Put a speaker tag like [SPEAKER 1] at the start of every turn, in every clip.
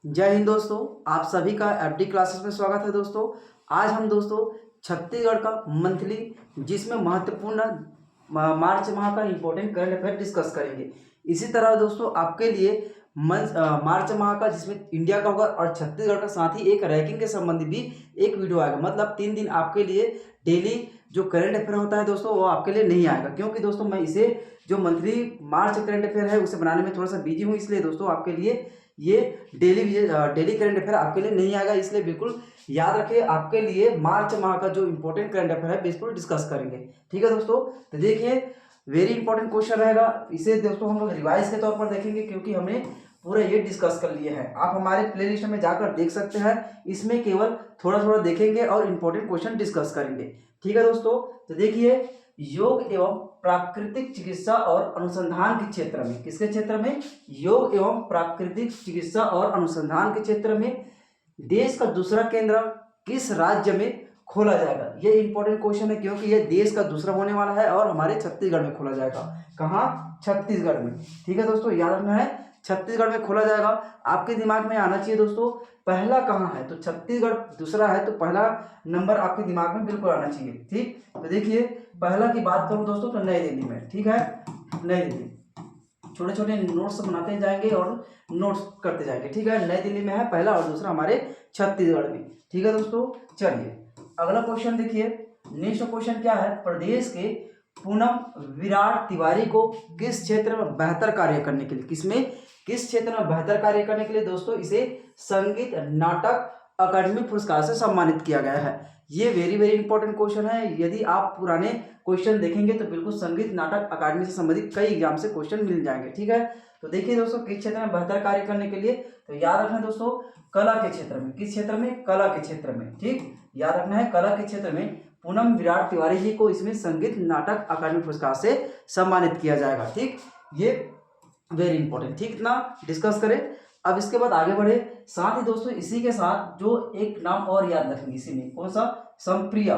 [SPEAKER 1] जय हिंद दोस्तों। आप सभी का एफडी क्लासेस में स्वागत है दोस्तों। आज हम दोस्तों छत्तीसगढ़ का मंथली जिसमें महत्वपूर्ण मार्च माह का इम्पोर्टेंट करंट अफेयर डिस्कस करेंगे। इसी तरह दोस्तों आपके लिए मार्च माह का जिसमें इंडिया का होगा और छत्तीसगढ़ का साथ ही एक रैंकिंग के संबंधी भी एक वीडियो आएगा। मतलब 3 दिन आपके लिए डेली जो करंट अफेयर होता है दोस्तों वो आपके लिए नहीं आएगा, क्योंकि दोस्तों मैं इसे जो मंथली मार्च करंट अफेयर है उसे बनाने में थोड़ा सा बिजी हूँ। इसलिए दोस्तों आपके लिए ये डेली करंट अफेयर आपके लिए नहीं आएगा। इसलिए बिल्कुल याद रखिए, आपके लिए मार्च माह का जो इंपॉर्टेंट करंट अफेयर है बिल्कुल डिस्कस करेंगे। ठीक है दोस्तों, तो देखिए वेरी इंपॉर्टेंट क्वेश्चन रहेगा। इसे दोस्तों हम लोग रिवाइज के तौर पर देखेंगे, क्योंकि हमने पूरा ये डिस्कस कर लिए हैं। आप हमारे प्लेलिस्ट में जाकर देख सकते हैं। इसमें केवल थोड़ा थोड़ा देखेंगे और इंपॉर्टेंट क्वेश्चन डिस्कस करेंगे। ठीक है दोस्तों, तो देखिए योग एवं प्राकृतिक चिकित्सा और अनुसंधान के क्षेत्र में, किसके क्षेत्र में? योग एवं प्राकृतिक चिकित्सा और अनुसंधान के क्षेत्र में देश का दूसरा केंद्र किस राज्य में खोला जाएगा? ये इंपॉर्टेंट क्वेश्चन है, क्योंकि ये देश का दूसरा होने वाला है और हमारे छत्तीसगढ़ में खोला जाएगा। कहाँ? छत्तीसगढ़ में। ठीक है दोस्तों, याद रखना है छत्तीसगढ़ में खोला जाएगा। आपके दिमाग में आना चाहिए दोस्तों पहला कहाँ है, तो छत्तीसगढ़ दूसरा है तो पहला नंबर आपके दिमाग में बिल्कुल आना चाहिए। ठीक, तो देखिए पहला की बात करूं दोस्तों तो नई दिल्ली में। ठीक है, नई दिल्ली। छोटे छोटे नोट्स बनाते जाएंगे और नोट्स करते जाएंगे। ठीक है, नई दिल्ली में है पहला और दूसरा हमारे छत्तीसगढ़ में। ठीक है दोस्तों, चलिए अगला क्वेश्चन देखिए। नेक्स्ट क्वेश्चन क्या है? प्रदेश के पूनम विराट तिवारी को किस क्षेत्र में बेहतर कार्य करने के लिए, किस क्षेत्र में बेहतर कार्य करने के लिए दोस्तों इसे संगीत नाटक अकादमी पुरस्कार से सम्मानित किया गया है? ये वेरी वेरी इंपॉर्टेंट क्वेश्चन है। यदि आप पुराने क्वेश्चन देखेंगे तो बिल्कुल संगीत नाटक अकादमी से संबंधित कई एग्जाम से क्वेश्चन मिल जाएंगे। ठीक है, तो देखिए दोस्तों किस क्षेत्र में बेहतर कार्य करने के लिए, तो याद रखना दोस्तों कला के क्षेत्र में। किस क्षेत्र में? कला के क्षेत्र में। ठीक, याद रखना है कला के क्षेत्र में पूनम विराट तिवारी जी को इसमें संगीत नाटक अकादमी पुरस्कार से सम्मानित किया जाएगा। ठीक, ये वेरी इंपॉर्टेंट। ठीक, इतना डिस्कस करें। अब इसके बाद आगे बढ़े। साथ ही दोस्तों इसी के साथ जो एक नाम और याद रखेंगे इसी में, कौन सा? समप्रिया,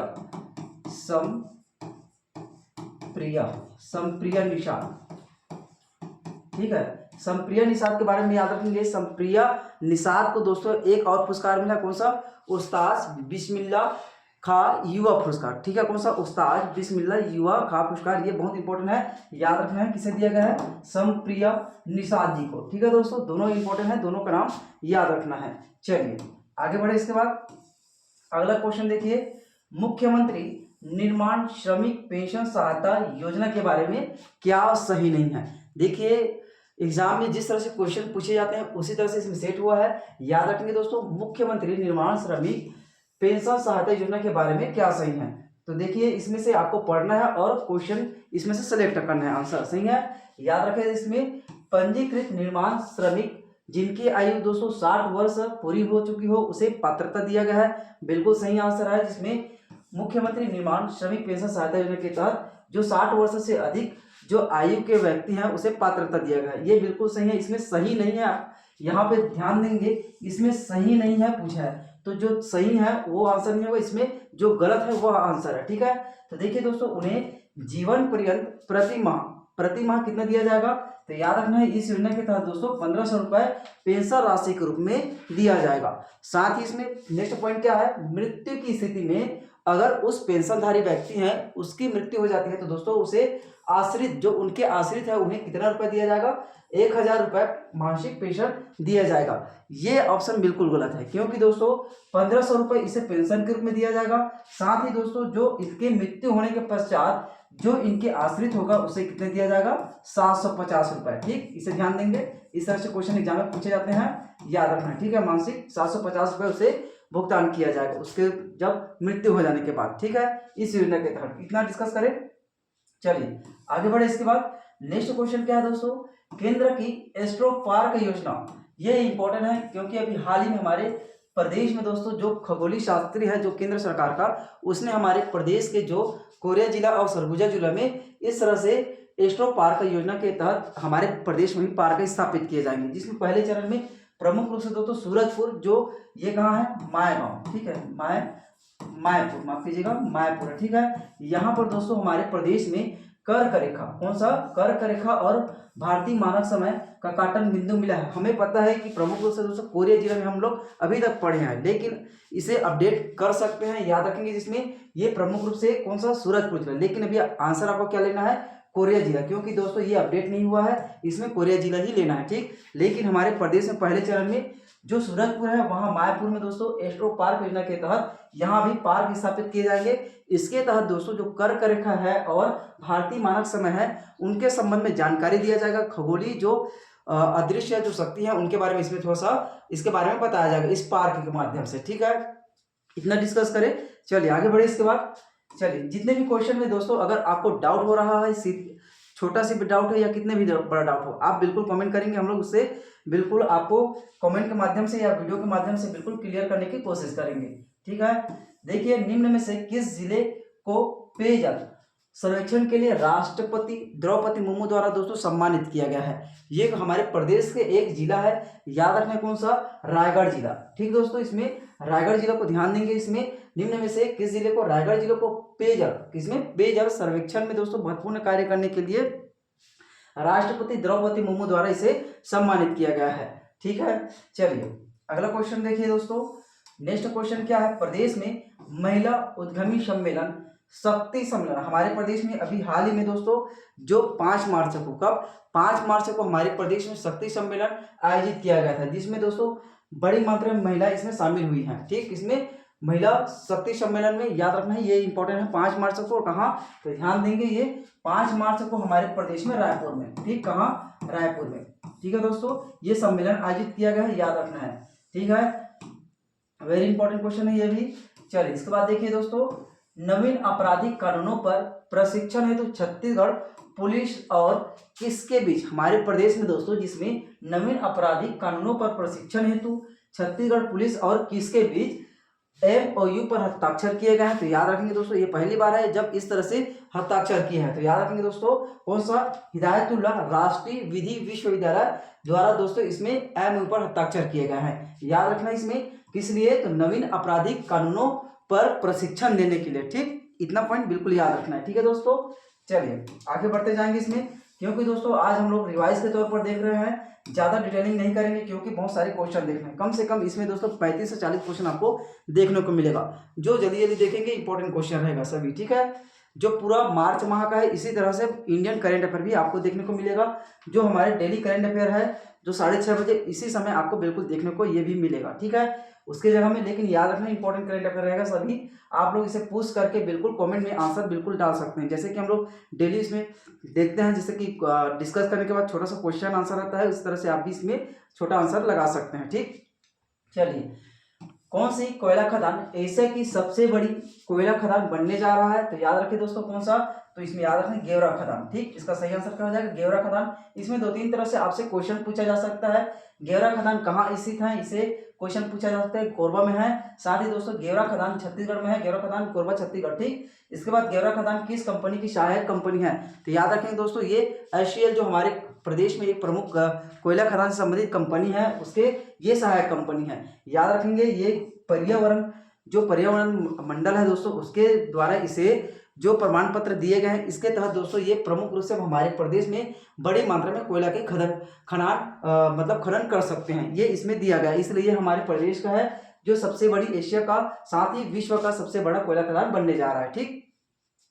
[SPEAKER 1] समप्रिया निषाद। ठीक है, समप्रिया निषाद के बारे में याद रखेंगे। समप्रिया निषाद को दोस्तों एक और पुरस्कार मिला, कौन सा? उस्ताद बिस्मिल्लाह खा युवा पुरस्कार। ठीक है, कौन सा? उस्ताद बिस्मिल्लाह युवा खा पुरस्कार। ये बहुत इंपॉर्टेंट है, याद रखना है किसे दिया गया है? समप्रिया निषाद जी को। ठीक है दोस्तों, दोनों इंपॉर्टेंट है, दोनों का नाम याद रखना है। चलिए आगे बढ़े। इसके बाद अगला क्वेश्चन देखिए। मुख्यमंत्री निर्माण श्रमिक पेंशन सहायता योजना के बारे में क्या सही नहीं है? देखिए एग्जाम में जिस तरह से क्वेश्चन पूछे जाते हैं उसी तरह से इसमें सेट हुआ है। याद रखेंगे दोस्तों मुख्यमंत्री निर्माण श्रमिक पेंशन सहायता योजना के बारे में क्या सही है। तो देखिए इसमें से आपको पढ़ना है और क्वेश्चन इसमें से सेलेक्ट करना है, आंसर सही है। याद रखें इसमें पंजीकृत निर्माण श्रमिक जिनकी आयु 260 वर्ष पूरी हो चुकी हो उसे पात्रता दिया गया है, बिल्कुल सही आंसर है। जिसमें मुख्यमंत्री निर्माण श्रमिक पेंशन सहायता योजना के तहत जो 60 वर्ष से अधिक जो आयु के व्यक्ति हैं उसे पात्रता दिया गया है, ये बिल्कुल सही है। इसमें सही नहीं है, यहाँ पे ध्यान देंगे, इसमें सही नहीं है पूछा है, तो जो सही है वो आंसर नहीं होगा, इसमें जो गलत है वो आंसर है। ठीक है, तो देखिए दोस्तों उन्हें जीवन पर्यंत प्रति माह कितना दिया जाएगा? तो याद रखना है इस योजना के तहत दोस्तों 1500 रुपए पेंशन राशि के रूप में दिया जाएगा। साथ ही इसमें नेक्स्ट पॉइंट क्या है? मृत्यु की स्थिति में अगर उस पेंशनधारी व्यक्ति है उसकी मृत्यु हो जाती है तो दोस्तों उसे आश्रित जो उनके आश्रित है उन्हें कितना रुपए दिया जाएगा? 1000 रुपए मासिक पेंशन दिया जाएगा। ये ऑप्शन बिल्कुल गलत है, क्योंकि दोस्तों 1500 रुपए इसे पेंशन के रूप में दिया जाएगा। साथ ही दोस्तों जो इसके मृत्यु होने के पश्चात जो इनके आश्रित होगा उसे कितने दिया जाएगा? 750 रुपए। ठीक, इसे ध्यान देंगे, इस तरह से क्वेश्चन एग्जाम में पूछे जाते हैं, याद रखना है। ठीक है, मासिक 750 रुपए उसे भुगतान किया जाएगा उसके जब मृत्यु हो जाने के बाद। ठीक है, इस योजना के तहत इतना डिस्कस करें। चलिए आगे बढ़े। इसके बाद नेक्स्ट क्वेश्चन क्या है दोस्तों? केंद्र की एस्ट्रो पार्क योजना, ये इंपॉर्टेंट है क्योंकि अभी हाल ही में हमारे प्रदेश में दोस्तों जो खगोलीय शास्त्री है जो केंद्र सरकार का, उसने हमारे प्रदेश के जो कोरिया जिला और सरगुजा जिला में इस तरह से एस्ट्रो पार्क योजना के तहत हमारे प्रदेश में भी पार्क स्थापित किए जाएंगे, जिसमें पहले चरण में प्रमुख रूप से दोस्तों सूरजपुर, जो ये कहाँ है? मायगांव। ठीक है, मायपुर, माफ कीजिएगा, मायपुर है। ठीक है, यहाँ पर दोस्तों हमारे प्रदेश में कर्क रेखा, कौन सा, कर्क रेखा और भारतीय मानक समय का काटन बिंदु मिला है। हमें पता है कि प्रमुख रूप से दोस्तों कोरिया जिला में हम लोग अभी तक पढ़े हैं, लेकिन इसे अपडेट कर सकते हैं, याद रखेंगे, जिसमें ये प्रमुख रूप से कौन सा, सूरजपुर जिला। लेकिन अभी आंसर आपको क्या लेना है, कोरिया जिला, क्योंकि दोस्तों ये अपडेट नहीं हुआ है, इसमें कोरिया जिला ही लेना है, ठीक। लेकिन हमारे प्रदेश में पहले चरण में जो सूरजपुर है, वहां मायापुर में दोस्तों एस्ट्रो पार्क योजना के तहत यहाँ भी पार्क स्थापित किए जाएंगे। इसके तहत दोस्तों जो कर्क रेखा है और भारतीय मानक समय है उनके संबंध में जानकारी दिया जाएगा। खगोलीय जो अदृश्य जो शक्ति है उनके बारे में इसमें थोड़ा सा इसके बारे में बताया जाएगा इस पार्क के माध्यम से, ठीक है। इतना डिस्कस करें, चलिए आगे बढ़े। इसके बाद चलिए जितने भी क्वेश्चन में दोस्तों अगर आपको डाउट हो रहा है, छोटा सी भी डाउट है या कितने भी बड़ा डाउट हो, आप बिल्कुल कमेंट करेंगे, हम लोग उससे बिल्कुल आपको कमेंट के माध्यम से या वीडियो के माध्यम से बिल्कुल क्लियर करने की कोशिश करेंगे, ठीक है। देखिए निम्न में से किस जिले को पेयजल सर्वेक्षण के लिए राष्ट्रपति द्रौपदी मुर्मू द्वारा दोस्तों सम्मानित किया गया है। ये हमारे प्रदेश के एक जिला है, याद रखना कौन सा, रायगढ़ जिला, ठीक दोस्तों। इसमें रायगढ़ जिला को ध्यान देंगे। इसमें निम्न में से किस जिले को, रायगढ़ जिले को पेयजल, किसमें, पेयजल सर्वेक्षण में दोस्तों महत्वपूर्ण कार्य करने के लिए राष्ट्रपति द्रौपदी मुर्मू द्वारा इसे सम्मानित किया गया है, ठीक है। चलिए अगला क्वेश्चन देखिए दोस्तों। नेक्स्ट क्वेश्चन क्या है, प्रदेश में महिला उद्यमी सम्मेलन, शक्ति सम्मेलन हमारे प्रदेश में अभी हाल ही में दोस्तों जो 5 मार्च को, कब, 5 मार्च को हमारे प्रदेश में शक्ति सम्मेलन आयोजित किया गया था, जिसमें दोस्तों बड़ी मात्रा में महिला इसमें शामिल हुई हैं, ठीक। इसमें महिला शक्ति सम्मेलन में याद रखना है, ये इंपॉर्टेंट है, 5 मार्च को कहाँ, तो ध्यान देंगे ये 5 मार्च को हमारे प्रदेश में रायपुर में, ठीक, कहाँ, रायपुर में, ठीक है दोस्तों। ये सम्मेलन आयोजित किया गया है, याद रखना है, ठीक है। वेरी इंपॉर्टेंट क्वेश्चन है ये भी। चलिए इसके बाद देखिए दोस्तों, नवीन आपराधिक कानूनों पर प्रशिक्षण हेतु छत्तीसगढ़ पुलिस और किसके बीच, हमारे प्रदेश में दोस्तों जिसमें नवीन आपराधिक कानूनों पर प्रशिक्षण हेतु छत्तीसगढ़ पुलिस और किसके बीच MOU पर हस्ताक्षर किए गए हैं। तो याद रखेंगे दोस्तों ये पहली बार है जब इस तरह से हस्ताक्षर किए हैं। तो याद रखेंगे दोस्तों कौन सा, हिदायतुल्लाह राष्ट्रीय विधि विश्वविद्यालय द्वारा दोस्तों इसमें MOU पर हस्ताक्षर किए गए हैं। याद रखना इसमें किस लिए, तो नवीन आपराधिक कानूनों पर प्रशिक्षण देने के लिए, ठीक। इतना पॉइंट बिल्कुल याद रखना है, ठीक है दोस्तों। चलिए आगे बढ़ते जाएंगे इसमें, क्योंकि दोस्तों आज हम लोग रिवाइज के तौर पर देख रहे हैं, ज्यादा डिटेलिंग नहीं करेंगे क्योंकि बहुत सारे क्वेश्चन देखने हैं। कम से कम इसमें दोस्तों 35 से 40 क्वेश्चन आपको देखने को मिलेगा, जो जल्दी जल्दी देखेंगे इंपॉर्टेंट क्वेश्चन रहेगा सभी, ठीक है। जो पूरा मार्च माह का है, इसी तरह से इंडियन करेंट अफेयर भी आपको देखने को मिलेगा, जो हमारे डेली करेंट अफेयर है जो 6:30 बजे इसी समय आपको बिल्कुल देखने को ये भी मिलेगा, ठीक है, उसके जगह में। लेकिन याद रखना इंपॉर्टेंट करेंट अफेयर रहेगा सभी, आप लोग इसे पूछ करके बिल्कुल कमेंट में आंसर बिल्कुल डाल सकते हैं। जैसे कि हम लोग डेली इसमें देखते हैं, जैसे कि डिस्कस करने के बाद छोटा सा क्वेश्चन आंसर आता है, उस तरह से आप भी इसमें छोटा आंसर लगा सकते हैं, ठीक। चलिए कौन सी कोयला खदान एशिया की सबसे बड़ी कोयला खदान बनने जा रहा है, तो याद रखिए दोस्तों कौन सा, तो इसमें याद रखना गेवरा खदान, ठीक। इसका सही आंसर क्या हो जाएगा, गेवरा खदान। इसमें 2-3 तरह से आपसे क्वेश्चन पूछा जा सकता है। गेवरा खदान कहाँ स्थित है, इसे क्वेश्चन पूछा जा सकता है, कोरबा में है। साथ ही दोस्तों गेवरा खदान छत्तीसगढ़ में है, गेवरा खदान कोरबा छत्तीसगढ़, ठीक। इसके बाद गेवरा खदान किस कंपनी की सहायक कंपनी है, तो याद रखेंगे दोस्तों ये HCL जो हमारे प्रदेश में एक प्रमुख कोयला खदान से संबंधित कंपनी है, उसके ये सहायक कंपनी है। याद रखेंगे ये पर्यावरण जो पर्यावरण मंडल है दोस्तों उसके द्वारा इसे जो प्रमाण पत्र दिए गए हैं, इसके तहत दोस्तों ये प्रमुख रूप से हमारे प्रदेश में बड़ी मात्रा में कोयला के खनन कर सकते हैं, ये इसमें दिया गया है। इसलिए हमारे प्रदेश का है जो सबसे बड़ी एशिया का साथ ही विश्व का सबसे बड़ा कोयला खदान बनने जा रहा है, ठीक,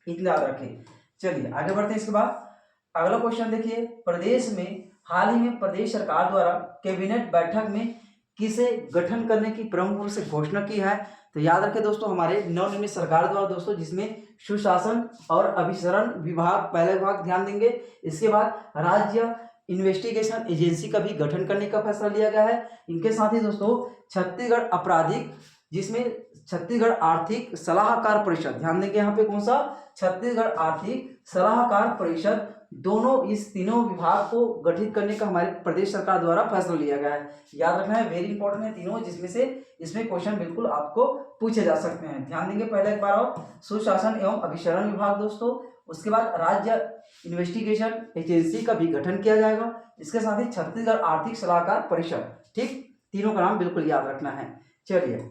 [SPEAKER 1] इतना याद रखें। चलिए आगे बढ़ते हैं। इसके बाद अगला क्वेश्चन देखिए, प्रदेश में हाल ही में प्रदेश सरकार द्वारा कैबिनेट बैठक में किसे गठन करने की प्रमुख रूप से घोषणा की है, तो याद रखें दोस्तों हमारे नवनिर्मित सरकार द्वारा दोस्तों जिसमें सुशासन और अभिसरण विभाग, पहला विभाग ध्यान देंगे। इसके बाद राज्य इन्वेस्टिगेशन एजेंसी का भी गठन करने का फैसला लिया गया है। इनके साथ ही दोस्तों छत्तीसगढ़ आपराधिक, जिसमें छत्तीसगढ़ आर्थिक सलाहकार परिषद, ध्यान देंगे यहाँ पे कौन सा, छत्तीसगढ़ आर्थिक सलाहकार परिषद, दोनों इस तीनों विभाग को गठित करने का हमारे प्रदेश सरकार द्वारा फैसला लिया गया है। याद रखना है वेरी इंपॉर्टेंट है तीनों, जिसमें से इसमें क्वेश्चन बिल्कुल आपको पूछे जा सकते हैं। ध्यान देंगे पहले एक बार और, सुशासन एवं अभिसरण विभाग दोस्तों, उसके बाद राज्य इन्वेस्टिगेशन एजेंसी का भी गठन किया जाएगा, इसके साथ ही छत्तीसगढ़ आर्थिक सलाहकार परिषद, ठीक, तीनों का नाम बिल्कुल याद रखना है। चलिए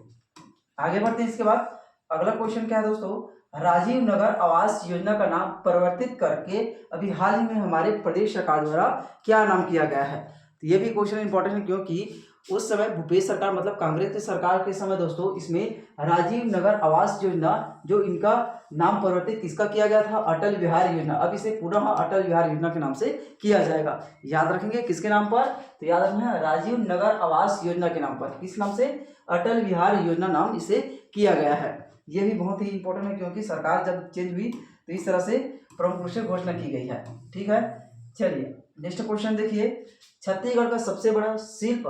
[SPEAKER 1] आगे बढ़ते हैं। इसके बाद अगला क्वेश्चन क्या है दोस्तों, राजीव नगर आवास योजना का नाम परिवर्तित करके अभी हाल ही में हमारे प्रदेश सरकार द्वारा क्या नाम किया गया है? तो ये भी क्वेश्चन इंपॉर्टेंट है, क्योंकि उस समय भूपेश सरकार मतलब कांग्रेस की सरकार के समय दोस्तों इसमें राजीव नगर आवास योजना जो इनका नाम परिवर्तित किसका किया गया था? अटल बिहारी योजना। अब इसे पुनः अटल बिहारी योजना के नाम से किया जाएगा। याद रखेंगे किसके नाम पर? तो याद रखना राजीव नगर आवास योजना के नाम पर। किस नाम से? अटल बिहारी योजना नाम इसे किया गया है। ये भी बहुत ही इंपॉर्टेंट है, क्योंकि सरकार जब चेंज हुई तो इस तरह से प्रमुख रूप से घोषणा की गई है। ठीक है, चलिए नेक्स्ट क्वेश्चन देखिए। छत्तीसगढ़ का सबसे बड़ा शिल्प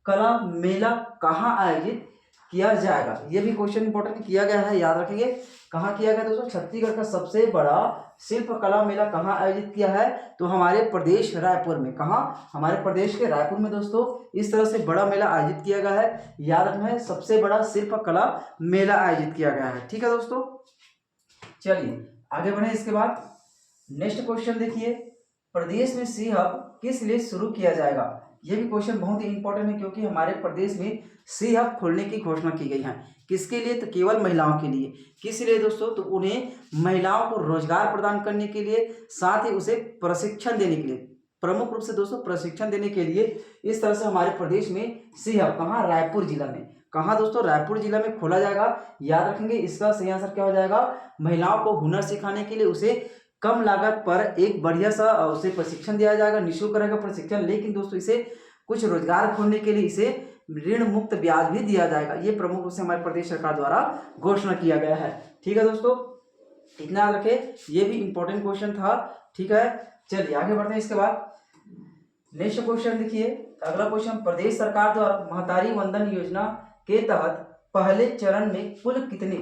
[SPEAKER 1] कला मेला कहाँ आयोजित किया जाएगा? ये भी क्वेश्चन इंपॉर्टेंट किया गया है, याद रखेंगे। कहाँ किया गया दोस्तों? छत्तीसगढ़ का सबसे बड़ा शिल्प कला मेला कहाँ आयोजित किया है? तो हमारे प्रदेश रायपुर में। कहाँ? हमारे प्रदेश के रायपुर में दोस्तों इस तरह से बड़ा मेला आयोजित किया गया है। याद रखना है, सबसे बड़ा शिल्प कला मेला आयोजित किया गया है। ठीक है दोस्तों, चलिए आगे बढ़े। इसके बाद नेक्स्ट क्वेश्चन देखिए, प्रदेश में सी हब किस लिए शुरू किया जाएगा? ये भी क्वेश्चन बहुत ही इंपॉर्टेंट है, क्योंकि हमारे प्रदेश में सी हब खोलने की घोषणा की गई है। किसके लिए? तो केवल महिलाओं के लिए। किस लिए दोस्तों? तो उन्हें महिलाओं को रोजगार प्रदान करने के लिए, साथ ही उसे प्रशिक्षण देने के लिए, प्रमुख रूप से दोस्तों प्रशिक्षण देने के लिए इस तरह से हमारे प्रदेश में सी हब कहाँ? रायपुर जिला में। कहाँ दोस्तों? रायपुर जिला में खोला जाएगा। याद रखेंगे इसका सही आंसर क्या हो जाएगा? महिलाओं को हुनर सिखाने के लिए उसे कम लागत पर एक बढ़िया सा उसे प्रशिक्षण दिया जाएगा, निःशुल्क रहेगा प्रशिक्षण। लेकिन दोस्तों इसे कुछ रोजगार खोलने के लिए इसे ऋण मुक्त ब्याज भी दिया जाएगा। ये प्रमुख रूप से हमारे प्रदेश सरकार द्वारा घोषणा किया गया है। ठीक है दोस्तों, इतना याद रखें, ये भी इंपॉर्टेंट क्वेश्चन था। ठीक है, चलिए आगे बढ़ते हैं। इसके बाद नेक्स्ट क्वेश्चन देखिए, अगला क्वेश्चन, प्रदेश सरकार द्वारा महतारी वंदन योजना के तहत पहले चरण में कुल कितने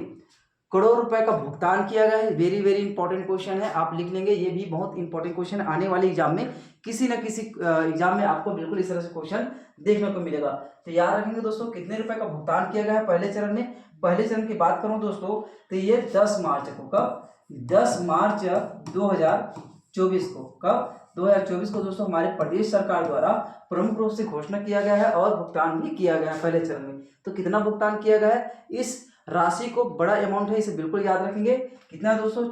[SPEAKER 1] करोड़ रुपए का भुगतान किया गया है? वेरी वेरी इंपॉर्टेंट क्वेश्चन है, आप लिख लेंगे। ये भी बहुत इंपॉर्टेंट क्वेश्चन आने वाले एग्जाम में, किसी न किसी एग्जाम में आपको बिल्कुल इस तरह से क्वेश्चन देखने को मिलेगा। तो याद रखेंगे दोस्तों, कितने रुपए का भुगतान किया गया है पहले चरण में? पहले चरण की बात करूं दोस्तों तो ये 10 मार्च को, कब? 10 मार्च 2024 को। कब? 2024 को दोस्तों हमारे प्रदेश सरकार द्वारा प्रमुख रूप से घोषणा किया गया है और भुगतान भी किया गया है पहले चरण में। तो कितना भुगतान किया गया है? इस राशि को, बड़ा अमाउंट है, इसे बिल्कुल याद रखेंगे। कितना दोस्तों?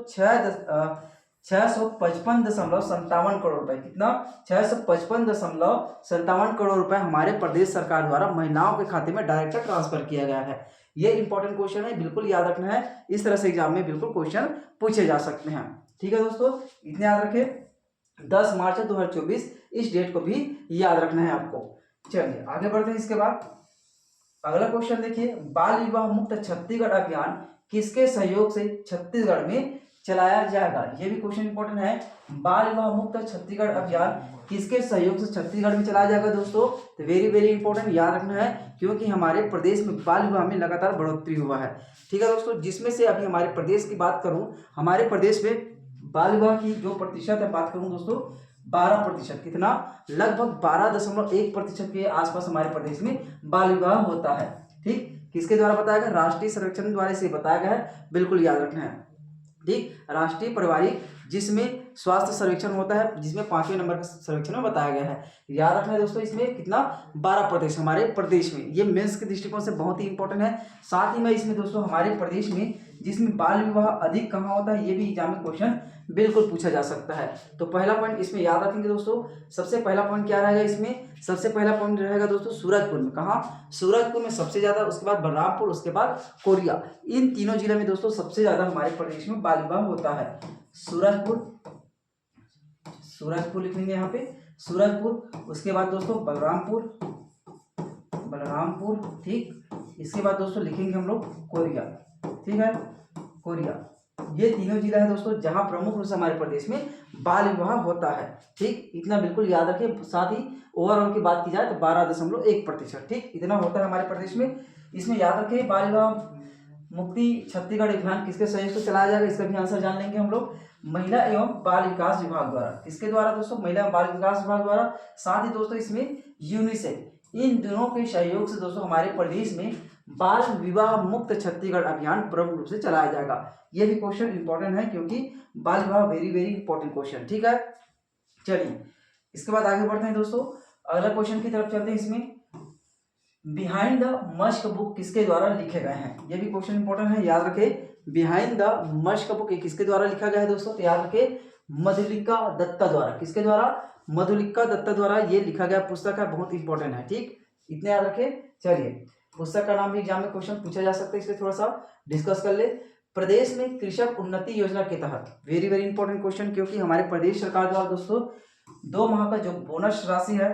[SPEAKER 1] 655.57 करोड़ रुपए। कितना? 655.57 करोड़ रुपए हमारे प्रदेश सरकार द्वारा महिलाओं के खाते में डायरेक्ट ट्रांसफर किया गया है। ये इंपॉर्टेंट क्वेश्चन है, बिल्कुल याद रखना है। इस तरह से एग्जाम में बिल्कुल क्वेश्चन पूछे जा सकते हैं। ठीक है दोस्तों, इतने याद रखें। 10 मार्च 2024 इस डेट को भी याद रखना है आपको। चलिए आगे बढ़ते हैं। इसके बाद अगला क्वेश्चन देखिए, बाल विवाह मुक्त छत्तीसगढ़ अभियान किसके सहयोग से छत्तीसगढ़ में चलाया जाएगा? ये भी क्वेश्चन इंपॉर्टेंट है। बाल विवाह मुक्त छत्तीसगढ़ अभियान किसके सहयोग से छत्तीसगढ़ में चलाया जाएगा दोस्तों? तो वेरी वेरी इंपॉर्टेंट, याद रखना है, क्योंकि हमारे प्रदेश में बाल विवाह में लगातार बढ़ोतरी हुआ है। ठीक है दोस्तों, जिसमें से अभी हमारे प्रदेश की बात करूं, हमारे प्रदेश में बाल विवाह की जो प्रतिशत है बात करूं दोस्तों, 12%। कितना? लगभग 12.1% के आसपास हमारे प्रदेश में बाल विवाह होता है। ठीक, किसके द्वारा बताया गया? राष्ट्रीय सर्वेक्षण द्वारा इसे बताया गया है, बिल्कुल याद रखना है। ठीक, राष्ट्रीय पारिवारिक जिसमें स्वास्थ्य सर्वेक्षण होता है, जिसमें 5वें नंबर का सर्वेक्षण में बताया गया है। याद रखना है दोस्तों, इसमें कितना? 12% हमारे प्रदेश में। ये मेंस के दृष्टिकोण से बहुत ही इंपॉर्टेंट है। साथ ही में इसमें दोस्तों हमारे प्रदेश में जिसमें बाल विवाह अधिक कहाँ होता है, ये भी एग्जाम में क्वेश्चन बिल्कुल पूछा जा सकता है। तो पहला पॉइंट इसमें याद रखेंगे दोस्तों, सबसे पहला पॉइंट क्या रहेगा इसमें? सबसे पहला पॉइंट रहेगा दोस्तों सूरजपुर में। कहाँ? सूरजपुर में सबसे ज्यादा, उसके बाद बलरामपुर, उसके बाद कोरिया। इन तीनों जिलों में दोस्तों सबसे ज्यादा हमारे प्रदेश में बाल विवाह होता है। सूरजपुर लिखेंगे यहाँ पे, सूरजपुर, उसके बाद दोस्तों बलरामपुर, ठीक, इसके बाद दोस्तों लिखेंगे हम लोग कोरिया। ठीक है, कोरिया। ये तीनों जिला है दोस्तों जहां प्रमुख रूप से हमारे प्रदेश में बाल विवाह होता है। ठीक, इतना बिल्कुल याद रखें। साथ ही ओवरऑल की बात की जाए तो 12.1%। ठीक, इतना होता है हमारे प्रदेश में। इसमें याद रखें, बाल विवाह मुक्ति छत्तीसगढ़ अभियान किसके सहयोग से चलाया जाएगा? इसका भी आंसर जान लेंगे हम लोग। महिला एवं बाल विकास विभाग द्वारा। किसके द्वारा दोस्तों? महिला एवं बाल विकास विभाग द्वारा। साथ ही दोस्तों इसमें यूनिसेफ, इन दोनों के सहयोग से दोस्तों हमारे प्रदेश में बाल विवाह मुक्त छत्तीसगढ़ अभियान प्रमुख रूप से चलाया जाएगा। यह भी क्वेश्चन इंपॉर्टेंट है, क्योंकि बाल विवाह वेरी वेरी इंपॉर्टेंट क्वेश्चन। ठीक है, चलिए इसके बाद आगे बढ़ते हैं दोस्तों, अगला क्वेश्चन की तरफ चलते हैं। इसमें बिहाइंड द मस्क बुक किसके द्वारा लिखे गए हैं? यह भी क्वेश्चन इंपॉर्टेंट है, याद रखें। बिहाइंड द मस्क बुक ये किसके द्वारा लिखा गया है दोस्तों? तो याद रखिए मधुलिका दत्ता द्वारा। किसके द्वारा? मधुलिका दत्ता द्वारा ये लिखा गया पुस्तक है, बहुत इंपॉर्टेंट है। ठीक, इतने याद रखे। चलिए, पुस्तक का नाम भी एग्जाम में क्वेश्चन पूछा जा सकता है, इसलिए थोड़ा सा डिस्कस कर ले। प्रदेश में कृषक उन्नति योजना के तहत, वेरी वेरी इंपॉर्टेंट क्वेश्चन, क्योंकि हमारे प्रदेश सरकार द्वारा दोस्तों 2 माह का जो बोनस राशि है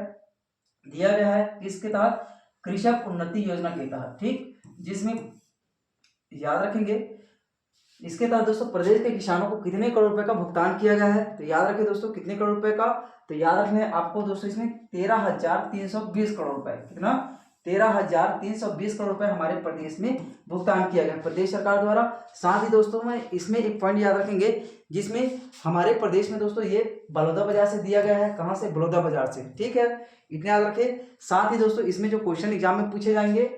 [SPEAKER 1] दिया गया है, किसके तहत? कृषक उन्नति योजना के तहत। ठीक, जिसमें याद रखेंगे इसके तहत दोस्तों प्रदेश के किसानों को कितने करोड़ रुपए का भुगतान किया गया है? तो याद रखें दोस्तों कितने करोड़ रुपए का? तो याद रखना है आपको दोस्तों इसमें 13,320 करोड़ रुपए। कितना? 13,320 करोड़ रुपए हमारे प्रदेश में भुगतान किया गया प्रदेश सरकार द्वारा। साथ ही दोस्तों में इसमें एक पॉइंट याद रखेंगे, जिसमें हमारे प्रदेश में दोस्तों ये बलौदा बाजार से दिया गया है। कहाँ से? बलौदा बाजार से। ठीक है, इतना याद रखें। साथ ही दोस्तों इसमें जो क्वेश्चन एग्जाम में पूछे जाएंगे,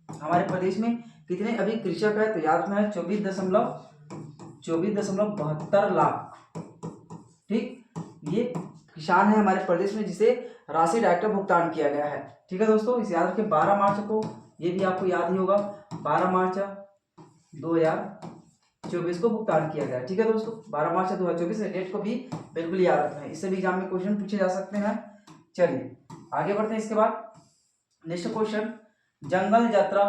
[SPEAKER 1] हमारे प्रदेश में कितने अभी कृषक है? तो याद रखना है 24.72 लाख। ठीक, ये किसान है हमारे प्रदेश में जिसे राशि डायरेक्ट भुगतान किया गया है। ठीक है दोस्तों, इसे याद रखें 12 मार्च को, ये भी आपको याद ही होगा, 12 मार्च 2024 को भुगतान किया गया है। ठीक है दोस्तों, 12 मार्च 2024 डेट को भी बिल्कुल याद रखना है, इससे भी एग्जाम में क्वेश्चन पूछे जा सकते हैं। चलिए आगे बढ़ते हैं। इसके बाद नेक्स्ट क्वेश्चन, जंगल यात्रा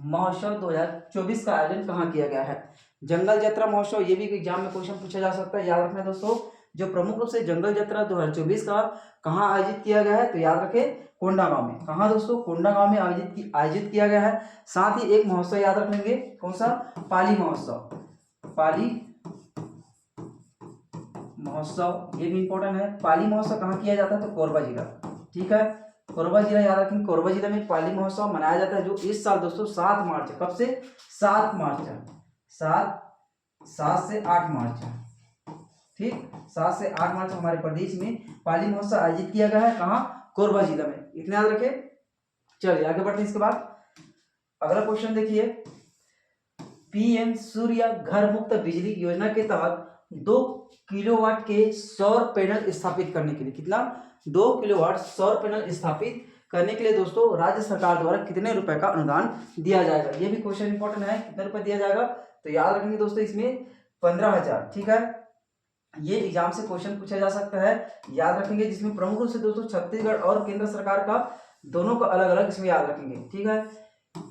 [SPEAKER 1] महोत्सव 2024 का आयोजन कहाँ किया गया है? जंगल यात्रा महोत्सव, ये भी एग्जाम में क्वेश्चन पूछा जा सकता है, याद रखना है दोस्तों। जो प्रमुख रूप से जंगल यात्रा 2024 का कहाँ आयोजित किया गया है? तो याद रखें कोंडागांव में। कहाँ दोस्तों? कोंडागांव में आयोजित किया गया है। साथ ही एक महोत्सव याद रख लेंगे, कौन सा? पाली महोत्सव। पाली महोत्सव ये भी इंपॉर्टेंट है। पाली महोत्सव कहाँ किया जाता है? तो कोरबा जिला। ठीक है, कोरबा जिला याद रखेंगे। कोरबा जिला में पाली महोत्सव मनाया जाता है, जो इस साल दोस्तों 7 मार्च। कब से? 7 मार्च। 7 से 8 मार्च। ठीक, 7 से 8 मार्च हमारे प्रदेश में पाली महोत्सव आयोजित किया गया है। कहाँ? कोरबा जिला में। इतना याद रखें। चलिए आगे बढ़ते हैं। इसके बाद अगला क्वेश्चन देखिए, पीएम सूर्य घर मुक्त बिजली योजना के तहत 2 किलोवाट के सौर पैनल स्थापित करने के लिए, कितना? 2 किलोवाट सौर पैनल स्थापित करने के लिए दोस्तों राज्य सरकार द्वारा कितने रुपए का अनुदान दिया जाएगा? ये भी क्वेश्चन इंपॉर्टेंट है, कितने रुपए दिया जाएगा? तो याद रखेंगे दोस्तों इसमें 15,000। ठीक है, ये एग्जाम से क्वेश्चन पूछा जा सकता है, याद रखेंगे। जिसमें प्रमुख रूप से दोस्तों छत्तीसगढ़ और केंद्र सरकार का दोनों को अलग अलग इसमें याद रखेंगे। ठीक है,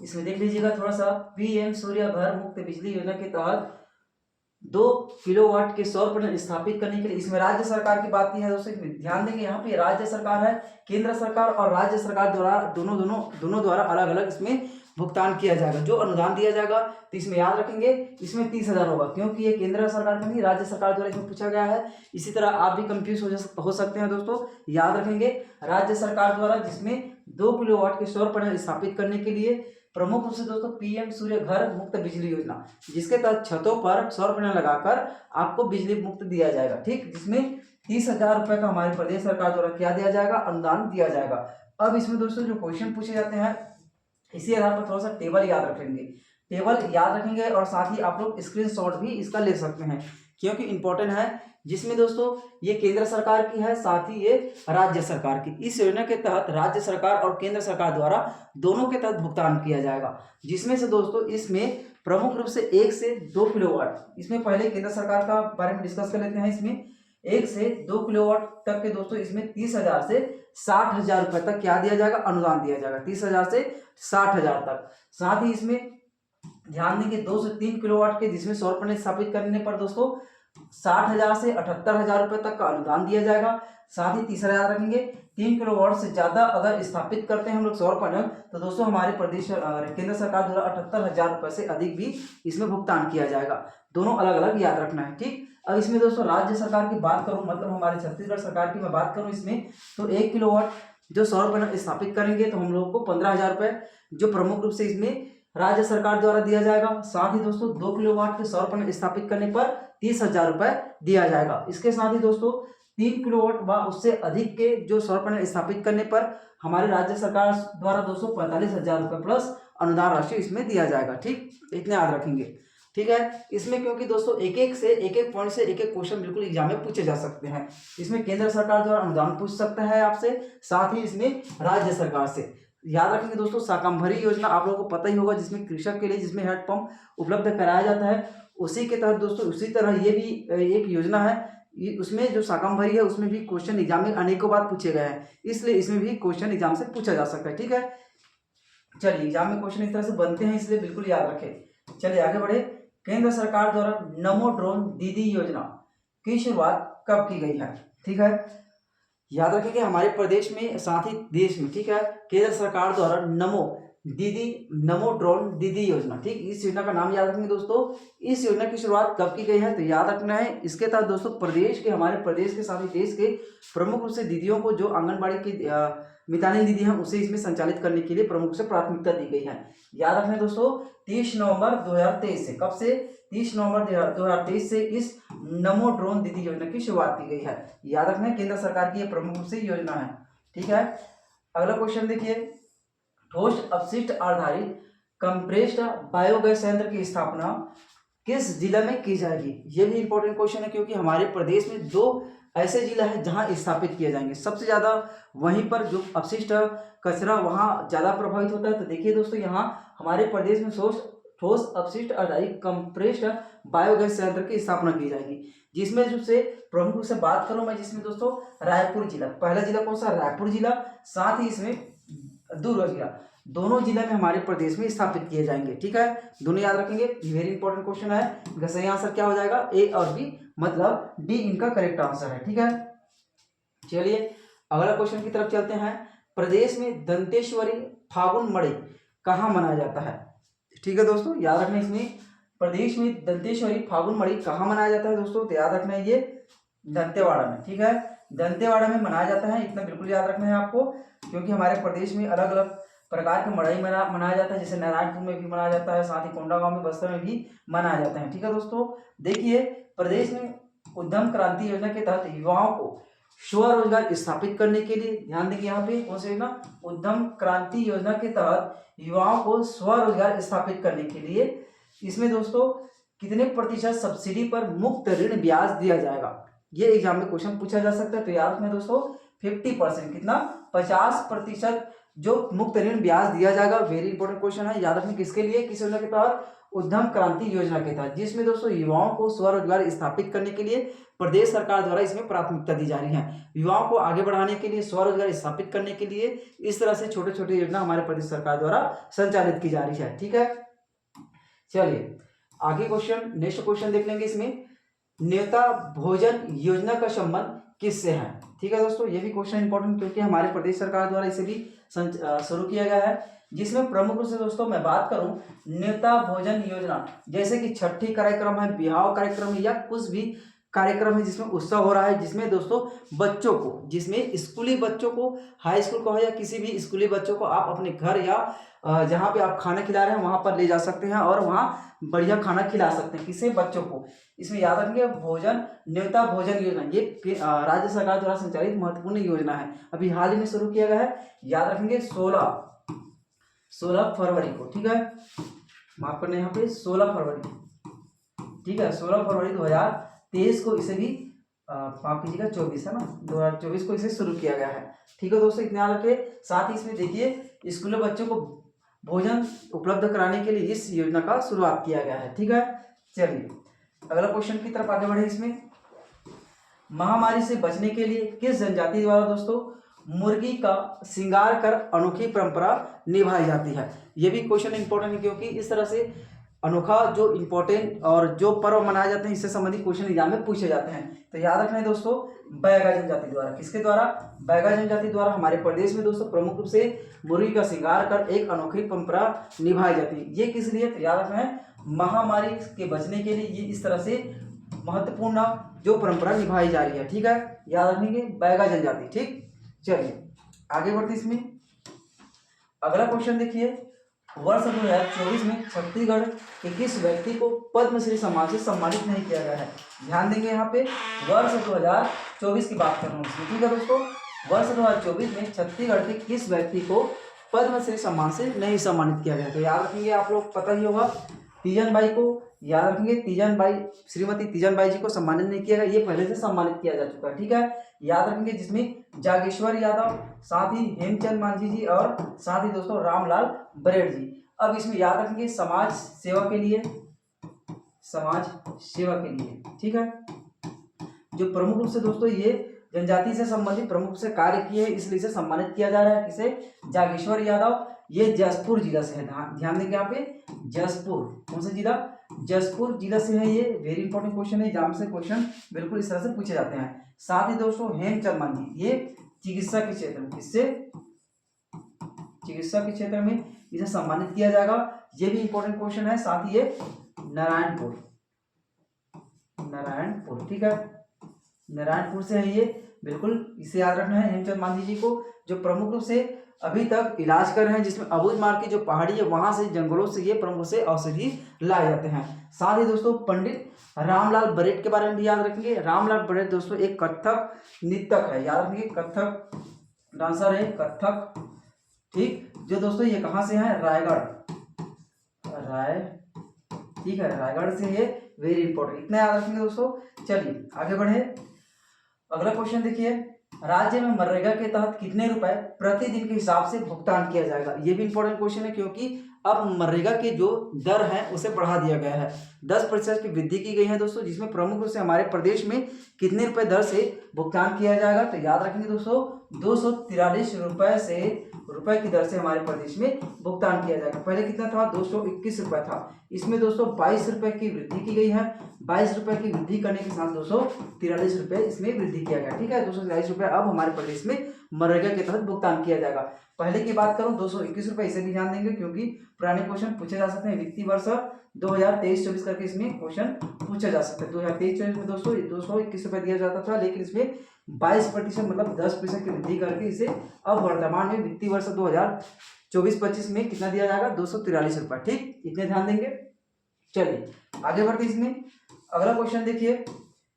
[SPEAKER 1] इसमें देख लीजिएगा थोड़ा सा, पीएम सूर्य घर मुक्त बिजली योजना के तहत 2 किलोवाट के सौर पैनल स्थापित करने के लिए, इसमें राज्य सरकार की बात की है दोस्तों। ध्यान देंगे यहाँ पे राज्य सरकार है, केंद्र सरकार और राज्य सरकार द्वारा दोनों द्वारा अलग अलग इसमें भुगतान किया जाएगा। जो अनुदान दिया जाएगा तो इसमें याद रखेंगे इसमें 30,000 होगा, क्योंकि ये केंद्र सरकार का नहीं राज्य सरकार द्वारा इसमें पूछा गया है। इसी तरह आप भी कंफ्यूज हो सकते हैं दोस्तों, याद रखेंगे राज्य सरकार द्वारा जिसमें 2 किलोवाट के सौर पैनल स्थापित करने के लिए प्रमुख रूप से दोस्तों पीएम सूर्य घर मुक्त बिजली योजना, जिसके तहत छतों पर सौर पैनल लगाकर आपको बिजली मुक्त दिया जाएगा। ठीक, जिसमें 30,000 रुपए का हमारे प्रदेश सरकार द्वारा क्या दिया जाएगा? अनुदान दिया जाएगा। अब इसमें दोस्तों जो क्वेश्चन पूछे जाते हैं, इसी आधार पर थोड़ा सा टेबल याद रखेंगे, और साथ ही आप लोग स्क्रीनशॉट भी इसका ले सकते हैं, क्योंकि इंपॉर्टेंट है। जिसमें दोस्तों ये केंद्र सरकार की है, साथ ही ये राज्य सरकार की। इस योजना के तहत राज्य सरकार और केंद्र सरकार द्वारा दोनों के तहत भुगतान किया जाएगा, जिसमें से दोस्तों इसमें प्रमुख रूप से 1 से 2 किलोवाट, इसमें पहले केंद्र सरकार का बारे में डिस्कस कर लेते हैं। इसमें 1 से 2 किलोवाट तक के दोस्तों इसमें 30,000 से 60,000 रुपए तक क्या दिया जाएगा? अनुदान दिया जाएगा, 30,000 से 60,000 तक। साथ ही इसमें ध्यान देंगे 2 से 3 किलोवाट के जिसमें सौर पैनल स्थापित करने पर दोस्तों 60,000 से 78,000 रुपए तक का अनुदान दिया जाएगा। साथ ही तीसरा याद रखेंगे 3 किलोवाट से ज्यादा अगर स्थापित करते हैं हम लोग सौर पैनल, तो दोस्तों हमारे प्रदेश केंद्र सरकार द्वारा 78,000 रुपए से अधिक भी इसमें भुगतान किया जाएगा। दोनों अलग अलग याद रखना है। ठीक, अब इसमें दोस्तों राज्य सरकार की बात करूं, मतलब हमारे छत्तीसगढ़ सरकार की मैं बात करूं इसमें, तो 1 किलोवाट जो सौर पैनल स्थापित करेंगे तो हम लोगों को 15,000 रुपए जो प्रमुख रूप से इसमें राज्य सरकार द्वारा दिया जाएगा। साथ ही दोस्तों 2 किलोवाट के सौर पैनल स्थापित करने पर 30,000 रुपए दिया जाएगा। इसके साथ ही दोस्तों 3 किलोवाट व उससे अधिक के जो सौर पैनल स्थापित करने पर हमारे राज्य सरकार द्वारा 245,000 रुपए प्लस अनुदान राशि इसमें दिया जाएगा। ठीक, इतने याद रखेंगे। ठीक है, इसमें क्योंकि दोस्तों एक एक पॉइंट से एक क्वेश्चन बिल्कुल एग्जाम में पूछे जा सकते हैं। इसमें केंद्र सरकार द्वारा अनुदान पूछ सकता है आपसे, साथ ही इसमें राज्य सरकार से। याद रखेंगे दोस्तों, शाकंभरी योजना आप लोगों को पता ही होगा, जिसमें कृषक के लिए जिसमें हैंडपंप उपलब्ध कराया जाता है, उसी के तहत दोस्तों उसी तरह ये भी एक योजना है। उसमें जो शाकंभरी है उसमें भी क्वेश्चन एग्जाम में अनेकों बार पूछे गए हैं, इसलिए इसमें भी क्वेश्चन एग्जाम से पूछा जा सकता है। ठीक है, चलिए एग्जाम में क्वेश्चन इस तरह से बनते हैं, इसलिए बिल्कुल याद रखें। चलिए आगे बढ़े। केंद्र सरकार द्वारा नमो ड्रोन दीदी योजना की शुरुआत कब की गई है? ठीक है, याद रखें कि हमारे प्रदेश में साथ ही देश में, ठीक है, केंद्र सरकार द्वारा नमो ड्रोन दीदी योजना, ठीक, इस योजना का नाम याद रखेंगे दोस्तों। इस योजना की शुरुआत कब की गई है? तो याद रखना है, इसके तहत दोस्तों हमारे प्रदेश के साथ ही देश के प्रमुख रूप से दीदियों को, जो आंगनबाड़ी की मितानिन दीदी हैं, उसे इसमें संचालित करने के लिए प्रमुख रूप से प्राथमिकता दी गई है। याद रखना है दोस्तों, 30 नवंबर 2023 से, कब से? 30 नवंबर 2023 से इस नमो ड्रोन दीदी योजना की शुरुआत की गई है। याद रखना है, केंद्र सरकार की यह प्रमुख रूप से योजना है। ठीक है, अगला क्वेश्चन देखिए, ठोस अपशिष्ट आधारित कंप्रेस्ड बायोगैस संयंत्र की स्थापना किस जिला में की जाएगी? ये भी इंपॉर्टेंट क्वेश्चन है, क्योंकि हमारे प्रदेश में 2 ऐसे जिला है जहां स्थापित किए जाएंगे। सबसे ज्यादा वहीं पर जो अपशिष्ट कचरा वहां ज्यादा प्रभावित होता है। तो देखिए दोस्तों, यहाँ हमारे प्रदेश में ठोस अपशिष्ट आधारित कंप्रेस्ड बायोगैस संयंत्र की स्थापना की जाएगी, जिसमें जो से प्रमुख रूप से बात करूं मैं, जिसमें दोस्तों रायपुर जिला, पहला जिला कौन सा? रायपुर जिला, साथ ही इसमें दुर्ग जिला, दोनों जिला में हमारे प्रदेश में स्थापित किए जाएंगे। ठीक है, दोनों याद रखेंगे, वेरी इंपॉर्टेंट क्वेश्चन है। सही आंसर क्या हो जाएगा? ए और बी, मतलब डी इनका करेक्ट आंसर है। ठीक है, चलिए अगला क्वेश्चन की तरफ चलते हैं। प्रदेश में दंतेश्वरी फागुन मड़ई कहाँ मनाया जाता है? ठीक है दोस्तों, याद रखना, इसमें प्रदेश में दंतेश्वरी फागुन मड़ई कहाँ मनाया जाता है दोस्तों? तो याद रखना है ये दंतेवाड़ा में। ठीक है, दंतेवाड़ा में मनाया जाता है, इतना बिल्कुल याद रखना है आपको, क्योंकि हमारे प्रदेश में अलग अलग प्रकार के मड़ई मनाया जाता है, जैसे नारायणपुर में भी मनाया जाता है, साथ ही कोंडागांव में, बस्तर में भी मनाया जाता है। ठीक है दोस्तों, देखिए प्रदेश में उद्यम क्रांति योजना के तहत युवाओं को स्वरोजगार स्थापित करने के लिए, ध्यान देंगे यहाँ पे कौन सी योजना? उद्यम क्रांति योजना के तहत युवाओं को स्वरोजगार स्थापित करने के लिए इसमें दोस्तों कितने प्रतिशत सब्सिडी पर मुक्त ऋण ब्याज दिया जाएगा? ये एग्जाम में क्वेश्चन पूछा जा सकता है। तो याद रखना दोस्तों, 50%, कितना? 50% जो मुक्त ऋण ब्याज दिया जाएगा। वेरी इंपॉर्टेंट क्वेश्चन है, याद रखना किसके लिए, किस योजना के तहत? उद्यम क्रांति योजना के तहत, जिसमें दोस्तों युवाओं को स्वरोजगार स्थापित करने के लिए प्रदेश सरकार द्वारा इसमें प्राथमिकता दी जा रही है। युवाओं को आगे बढ़ाने के लिए, स्वरोजगार स्थापित करने के लिए इस तरह से छोटे छोटे योजना हमारे प्रदेश सरकार द्वारा संचालित की जा रही है। ठीक है, चलिए आगे क्वेश्चन, नेक्स्ट क्वेश्चन देख लेंगे। इसमें नेता भोजन योजना का संबंध किससे है? ठीक है दोस्तों, ये भी क्वेश्चन इंपॉर्टेंट, क्योंकि हमारे प्रदेश सरकार द्वारा इसे भी शुरू किया गया है, जिसमें प्रमुख रूप से दोस्तों मैं बात करूं, नेता भोजन योजना, जैसे कि छठी कार्यक्रम है, बिहाव कार्यक्रम है, या कुछ भी कार्यक्रम है जिसमें उत्सव हो रहा है, जिसमें दोस्तों बच्चों को, जिसमें स्कूली बच्चों को, हाई स्कूल को या किसी भी स्कूली बच्चों को आप अपने घर या जहाँ पे आप खाना खिला रहे हैं वहां पर ले जा सकते हैं और वहां बढ़िया खाना खिला सकते हैं, किसे? बच्चों को। इसमें याद रखेंगे नेता भोजन योजना, ये राज्य सरकार द्वारा संचालित महत्वपूर्ण योजना है, अभी हाल ही में शुरू किया गया है। याद रखेंगे 16 फरवरी को, ठीक है, माफ करना यहाँ पे 16 फरवरी, ठीक है, 16 फरवरी 2023 को इसे भी माफ कीजिएगा 24 है ना, 2024 को इसे शुरू किया गया है। ठीक है दोस्तों, इतना याद रखें। साथ ही इसमें देखिए स्कूली बच्चों को भोजन उपलब्ध कराने के लिए इस योजना का शुरुआत किया गया है। ठीक है, चलिए अगला क्वेश्चन की तरफ आगे बढ़े। इसमें महामारी से बचने के लिए किस जनजाति द्वारा दोस्तों मुर्गी का श्रृंगार कर अनोखी परंपरा निभाई जाती है? यह भी क्वेश्चन इंपॉर्टेंट है, क्योंकि इस तरह से अनोखा जो इंपॉर्टेंट और जो पर्व मनाए जाते हैं इससे संबंधित क्वेश्चन एग्जाम में पूछे जाते हैं। तो याद रखना है दोस्तों, बैगा जनजाति द्वारा, किसके द्वारा? बैगा जनजाति द्वारा हमारे प्रदेश में दोस्तों प्रमुख रूप से मुर्गी का श्रृंगार कर एक अनोखी परंपरा निभाई जाती है। ये किस लिए? तो याद रखना है महामारी के बचने के लिए ये इस तरह से महत्वपूर्ण जो परंपरा निभाई जा रही है। ठीक है, याद रखेंगे बैगा जनजाति। ठीक, चलिए आगे बढ़ते इसमें अगला क्वेश्चन देखिए, वर्ष 2024 में छत्तीसगढ़ के किस व्यक्ति को पद्मश्री सम्मान से सम्मानित नहीं किया गया है? ध्यान देंगे यहाँ पे वर्ष 2024 की बात कर रहा हूँ इसमें। ठीक है दोस्तों, वर्ष 2024 में छत्तीसगढ़ के किस व्यक्ति को पद्मश्री सम्मान से नहीं सम्मानित किया गया? तो याद रखेंगे, आप लोग पता ही होगा, तीजन बाई को याद रखेंगे, तीजन बाई, श्रीमती तीजन बाई जी को सम्मानित नहीं किया गया, ये पहले से सम्मानित किया जा चुका है। ठीक है, याद रखेंगे, जिसमें जागेश्वर यादव, साथ ही हेमचंद मांझी जी और साथ ही दोस्तों रामलाल बरेड़ जी। अब इसमें याद रखेंगे समाज सेवा के लिए, समाज सेवा के लिए, ठीक है। जो प्रमुख रूप से दोस्तों ये जनजाति से संबंधित प्रमुख रूप से कार्य किए हैं, इसलिए इसे सम्मानित किया जा रहा है। किसे? जागेश्वर यादव। ये जसपुर जिला से है, ध्यान देंगे यहाँ पे, जसपुर, कौन सा जिला? जसपुर जिला से है। ये वेरी इंपॉर्टेंट क्वेश्चन है, एग्जाम से क्वेश्चन बिल्कुल इस तरह से पूछे जाते हैं। साथ ही दोस्तों हेमचंद मांझी, ये चिकित्सा के क्षेत्र में, किससे? चिकित्सा के क्षेत्र में इसे सम्मानित किया जाएगा। ये भी इंपॉर्टेंट क्वेश्चन है। साथ ही ये नारायणपुर, नारायणपुर, ठीक है, नारायणपुर से है ये, बिल्कुल इसे याद रखना है हेमचंद मांझी जी को, जो प्रमुख रूप से अभी तक इलाज कर रहे हैं, जिसमें अबूझमाड़ की जो पहाड़ी है वहां से, जंगलों से ये प्रमुख से औषधि लाए जाते हैं। साथ ही दोस्तों पंडित रामलाल बरेट के बारे में भी याद रखेंगे। रामलाल बरेट दोस्तों एक कथक नृत्यक है, याद रखेंगे, कथक डांसर है, कथक, ठीक। जो दोस्तों ये कहाँ से है? रायगढ़, ठीक है, रायगढ़ से ये, वेरी इंपॉर्टेंट, इतना याद रखेंगे दोस्तों। चलिए आगे बढ़े, अगला क्वेश्चन देखिए, राज्य में मनरेगा के तहत कितने रुपए प्रतिदिन के हिसाब से भुगतान किया जाएगा? ये भी इंपॉर्टेंट क्वेश्चन है, क्योंकि अब मनरेगा की जो दर है उसे बढ़ा दिया गया है, 10% की वृद्धि की गई है दोस्तों, जिसमें प्रमुख रूप से हमारे प्रदेश में कितने रुपए दर से भुगतान किया जाएगा? तो याद रखेंगे दोस्तों 243 रुपए की दर से हमारे प्रदेश में भुगतान किया जाएगा। पहले कितना था? 221 रुपए था। इसमें दोस्तों 22 रुपए की वृद्धि की गई है। 22 रुपए की वृद्धि करने के साथ 243 रुपए इसमें वृद्धि किया गया, ठीक है। 243 रुपए अब हमारे प्रदेश में मनरेगा के तहत भुगतान किया जाएगा। पहले की बात करूं 221 रुपए, इसे भी ध्यान देंगे क्योंकि पुराने क्वेश्चन पूछे जा सकते हैं। वित्तीय वर्ष 2023-24 करके इसमें क्वेश्चन पूछे जा सकते हैं। 2023-24 में दोस्तों 221 रुपए दिया जाता था, लेकिन इसमें 22% मतलब 10% की वृद्धि करके इसे अब वर्तमान में वित्तीय वर्ष 2024-25 में कितना दिया जाएगा? 243 रुपए, ठीक, इतने ध्यान देंगे। चलिए आगे बढ़ते इसमें, अगला क्वेश्चन देखिए।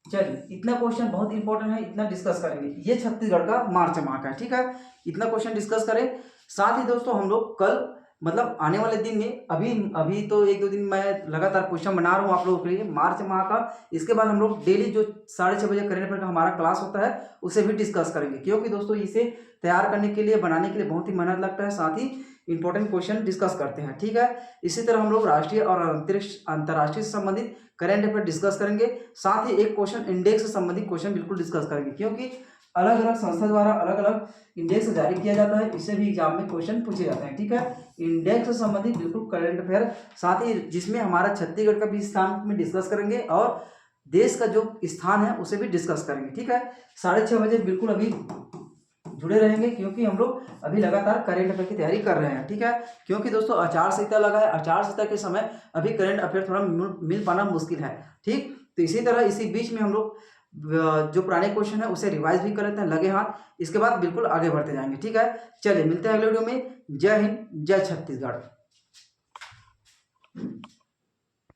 [SPEAKER 1] चलिए इतना क्वेश्चन बहुत इंपॉर्टेंट है, इतना डिस्कस करेंगे। ये छत्तीसगढ़ का मार्च माह का है, ठीक है, इतना क्वेश्चन डिस्कस करें। साथ ही दोस्तों हम लोग कल मतलब आने वाले दिन में, अभी तो 1-2 दिन मैं लगातार क्वेश्चन बना रहा हूँ आप लोगों के लिए मार्च माह का। इसके बाद हम लोग डेली जो 6:30 बजे करेंट अफेयर का हमारा क्लास होता है उसे भी डिस्कस करेंगे, क्योंकि दोस्तों इसे तैयार करने के लिए, बनाने के लिए बहुत ही मेहनत लगता है। साथ ही इंपॉर्टेंट क्वेश्चन डिस्कस करते हैं, ठीक है। इसी तरह हम लोग राष्ट्रीय और अंतर्राष्ट्रीय से संबंधित करंट अफेयर डिस्कस करेंगे। साथ ही एक क्वेश्चन इंडेक्स से संबंधित क्वेश्चन बिल्कुल डिस्कस करेंगे, क्योंकि अलग अलग संस्था द्वारा अलग अलग इंडेक्स जारी किया जाता है, इससे भी एग्जाम में क्वेश्चन पूछे जाते हैं, ठीक है। इंडेक्स से संबंधित बिल्कुल करंट अफेयर, साथ ही जिसमें हमारा छत्तीसगढ़ का भी स्थान में डिस्कस करेंगे और देश का जो स्थान है उसे भी डिस्कस करेंगे, ठीक है। 6:30 बजे बिल्कुल अभी जुड़े रहेंगे, क्योंकि हम लोग अभी लगातार करंट अफेयर की तैयारी कर रहे हैं, ठीक है। क्योंकि दोस्तों आचार संहिता लगा है, आचार संहिता के समय अभी करंट अफेयर थोड़ा मिल पाना मुश्किल है, ठीक। तो इसी तरह इसी बीच में हम लोग जो पुराने क्वेश्चन है उसे रिवाइज भी कर लेते हैं लगे हाथ, इसके बाद बिल्कुल आगे बढ़ते जाएंगे, ठीक है। चलिए मिलते हैं अगले वीडियो में। जय हिंद, जय छत्तीसगढ़।